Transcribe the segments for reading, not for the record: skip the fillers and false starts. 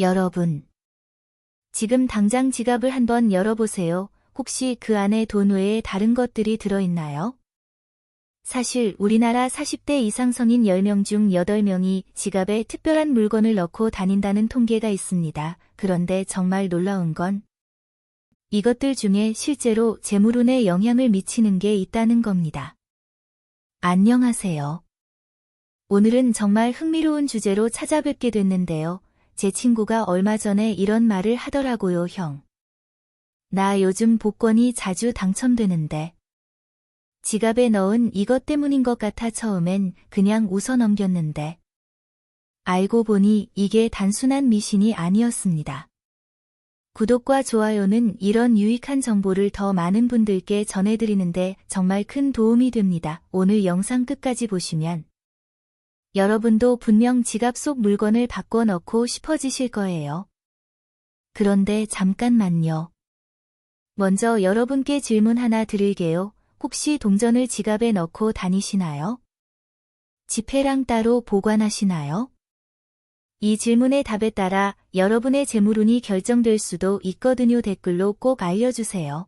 여러분, 지금 당장 지갑을 한번 열어보세요. 혹시 그 안에 돈 외에 다른 것들이 들어있나요? 사실 우리나라 40대 이상 성인 10명 중 8명이 지갑에 특별한 물건을 넣고 다닌다는 통계가 있습니다. 그런데 정말 놀라운 건 이것들 중에 실제로 재물운에 영향을 미치는 게 있다는 겁니다. 안녕하세요. 오늘은 정말 흥미로운 주제로 찾아뵙게 됐는데요. 제 친구가 얼마 전에 이런 말을 하더라고요. 형, 나 요즘 복권이 자주 당첨되는데 지갑에 넣은 이것 때문인 것 같아 처음엔 그냥 웃어 넘겼는데 알고 보니 이게 단순한 미신이 아니었습니다. 구독과 좋아요는 이런 유익한 정보를 더 많은 분들께 전해드리는데 정말 큰 도움이 됩니다. 오늘 영상 끝까지 보시면 여러분도 분명 지갑 속 물건을 바꿔 넣고 싶어지실 거예요. 그런데 잠깐만요. 먼저 여러분께 질문 하나 드릴게요. 혹시 동전을 지갑에 넣고 다니시나요? 지폐랑 따로 보관하시나요? 이 질문의 답에 따라 여러분의 재물운이 결정될 수도 있거든요. 댓글로 꼭 알려주세요.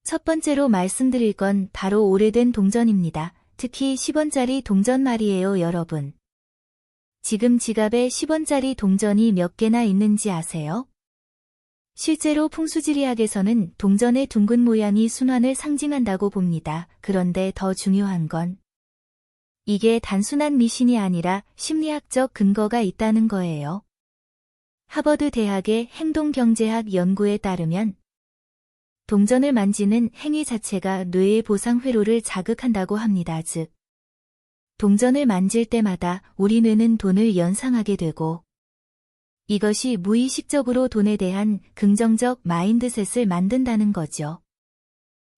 첫 번째로 말씀드릴 건 바로 오래된 동전입니다. 특히 10원짜리 동전 말이에요. 여러분, 지금 지갑에 10원짜리 동전이 몇 개나 있는지 아세요? 실제로 풍수지리학에서는 동전의 둥근 모양이 순환을 상징한다고 봅니다. 그런데 더 중요한 건 이게 단순한 미신이 아니라 심리학적 근거가 있다는 거예요. 하버드 대학의 행동경제학 연구에 따르면 동전을 만지는 행위 자체가 뇌의 보상 회로를 자극한다고 합니다. 즉, 동전을 만질 때마다 우리 뇌는 돈을 연상하게 되고 이것이 무의식적으로 돈에 대한 긍정적 마인드셋을 만든다는 거죠.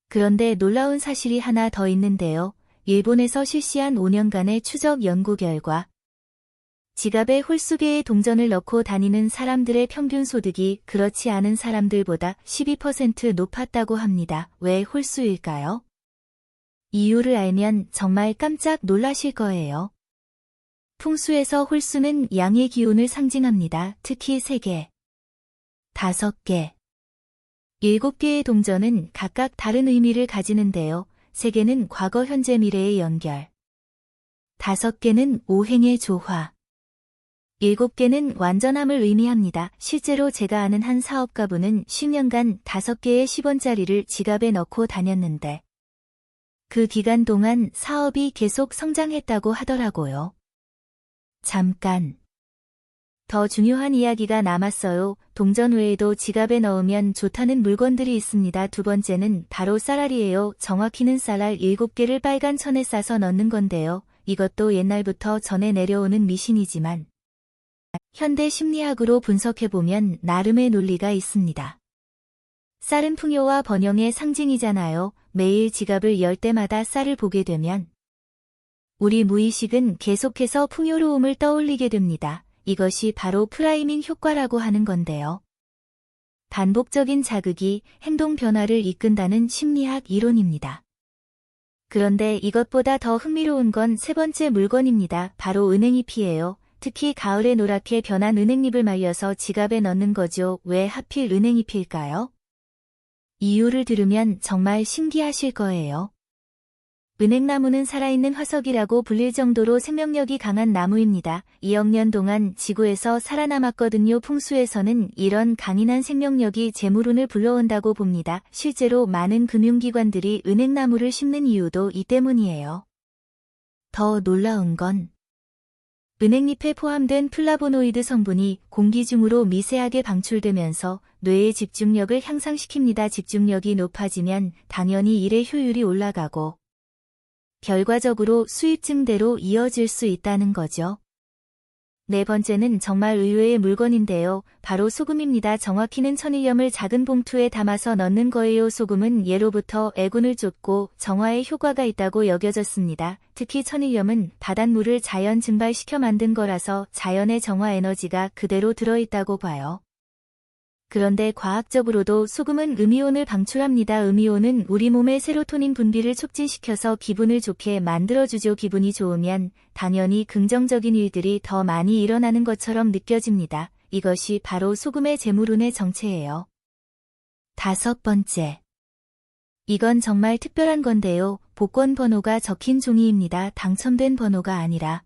그런데 놀라운 사실이 하나 더 있는데요. 일본에서 실시한 5년간의 추적 연구 결과 지갑에 홀수개의 동전을 넣고 다니는 사람들의 평균 소득이 그렇지 않은 사람들보다 12% 높았다고 합니다. 왜 홀수일까요? 이유를 알면 정말 깜짝 놀라실 거예요. 풍수에서 홀수는 양의 기운을 상징합니다. 특히 3개, 5개, 7개의 동전은 각각 다른 의미를 가지는데요. 3개는 과거, 현재, 미래의 연결, 5개는 오행의 조화, 7개는 완전함을 의미합니다. 실제로 제가 아는 한 사업가분은 10년간 5개의 10원짜리를 지갑에 넣고 다녔는데 그 기간 동안 사업이 계속 성장했다고 하더라고요. 잠깐, 더 중요한 이야기가 남았어요. 동전 외에도 지갑에 넣으면 좋다는 물건들이 있습니다. 두 번째는 바로 쌀알이에요. 정확히는 쌀알 7개를 빨간 천에 싸서 넣는 건데요. 이것도 옛날부터 전해 내려오는 미신이지만 현대 심리학으로 분석해보면 나름의 논리가 있습니다. 쌀은 풍요와 번영의 상징이잖아요. 매일 지갑을 열 때마다 쌀을 보게 되면 우리 무의식은 계속해서 풍요로움을 떠올리게 됩니다. 이것이 바로 프라이밍 효과라고 하는 건데요. 반복적인 자극이 행동 변화를 이끈다는 심리학 이론입니다. 그런데 이것보다 더 흥미로운 건 세 번째 물건입니다. 바로 은행잎이에요. 특히 가을에 노랗게 변한 은행잎을 말려서 지갑에 넣는 거죠. 왜 하필 은행잎일까요? 이유를 들으면 정말 신기하실 거예요. 은행나무는 살아있는 화석이라고 불릴 정도로 생명력이 강한 나무입니다. 2억 년 동안 지구에서 살아남았거든요. 풍수에서는 이런 강인한 생명력이 재물운을 불러온다고 봅니다. 실제로 많은 금융기관들이 은행나무를 심는 이유도 이 때문이에요. 더 놀라운 건 은행잎에 포함된 플라보노이드 성분이 공기 중으로 미세하게 방출되면서 뇌의 집중력을 향상시킵니다. 집중력이 높아지면 당연히 일의 효율이 올라가고 결과적으로 수입 증대로 이어질 수 있다는 거죠. 네 번째는 정말 의외의 물건인데요. 바로 소금입니다. 정확히는 천일염을 작은 봉투에 담아서 넣는 거예요. 소금은 예로부터 애군을 쫓고 정화에 효과가 있다고 여겨졌습니다. 특히 천일염은 바닷물을 자연 증발시켜 만든 거라서 자연의 정화 에너지가 그대로 들어있다고 봐요. 그런데 과학적으로도 소금은 음이온을 방출합니다. 음이온은 우리 몸의 세로토닌 분비를 촉진시켜서 기분을 좋게 만들어주죠. 기분이 좋으면 당연히 긍정적인 일들이 더 많이 일어나는 것처럼 느껴집니다. 이것이 바로 소금의 재물운의 정체예요. 5번째. 이건 정말 특별한 건데요. 복권 번호가 적힌 종이입니다. 당첨된 번호가 아니라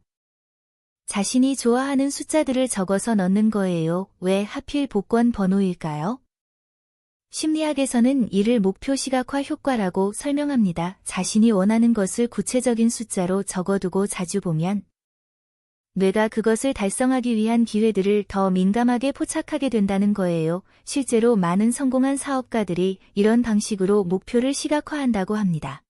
자신이 좋아하는 숫자들을 적어서 넣는 거예요. 왜 하필 복권 번호일까요? 심리학에서는 이를 목표 시각화 효과라고 설명합니다. 자신이 원하는 것을 구체적인 숫자로 적어두고 자주 보면 뇌가 그것을 달성하기 위한 기회들을 더 민감하게 포착하게 된다는 거예요. 실제로 많은 성공한 사업가들이 이런 방식으로 목표를 시각화한다고 합니다.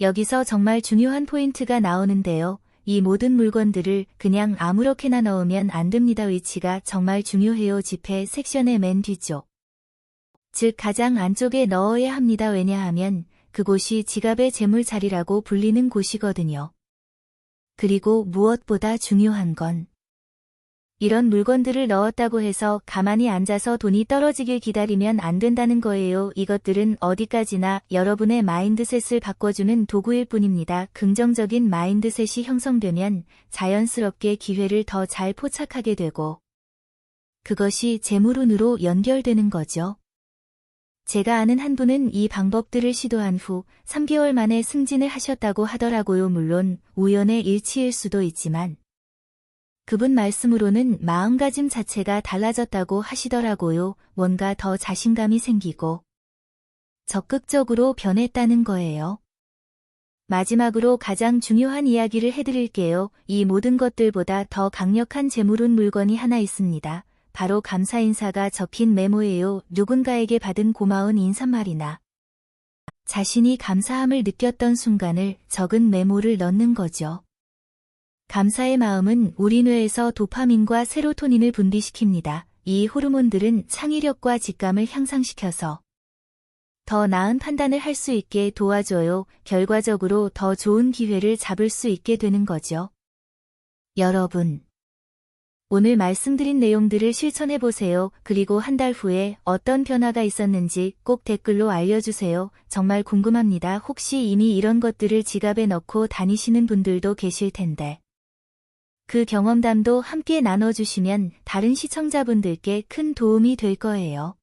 여기서 정말 중요한 포인트가 나오는데요. 이 모든 물건들을 그냥 아무렇게나 넣으면 안 됩니다. 위치가 정말 중요해요. 지폐 섹션의 맨 뒤쪽. 즉 가장 안쪽에 넣어야 합니다. 왜냐하면 그곳이 지갑의 재물 자리라고 불리는 곳이거든요. 그리고 무엇보다 중요한 건 이런 물건들을 넣었다고 해서 가만히 앉아서 돈이 떨어지길 기다리면 안 된다는 거예요. 이것들은 어디까지나 여러분의 마인드셋을 바꿔주는 도구일 뿐입니다. 긍정적인 마인드셋이 형성되면 자연스럽게 기회를 더 잘 포착하게 되고 그것이 재물운으로 연결되는 거죠. 제가 아는 한 분은 이 방법들을 시도한 후 3개월 만에 승진을 하셨다고 하더라고요. 물론 우연의 일치일 수도 있지만 그분 말씀으로는 마음가짐 자체가 달라졌다고 하시더라고요. 뭔가 더 자신감이 생기고 적극적으로 변했다는 거예요. 마지막으로 가장 중요한 이야기를 해드릴게요. 이 모든 것들보다 더 강력한 재물운 물건이 하나 있습니다. 바로 감사 인사가 적힌 메모예요. 누군가에게 받은 고마운 인사말이나 자신이 감사함을 느꼈던 순간을 적은 메모를 넣는 거죠. 감사의 마음은 우리 뇌에서 도파민과 세로토닌을 분비시킵니다. 이 호르몬들은 창의력과 직감을 향상시켜서 더 나은 판단을 할 수 있게 도와줘요. 결과적으로 더 좋은 기회를 잡을 수 있게 되는 거죠. 여러분, 오늘 말씀드린 내용들을 실천해보세요. 그리고 한 달 후에 어떤 변화가 있었는지 꼭 댓글로 알려주세요. 정말 궁금합니다. 혹시 이미 이런 것들을 지갑에 넣고 다니시는 분들도 계실 텐데 그 경험담도 함께 나눠주시면 다른 시청자분들께 큰 도움이 될 거예요.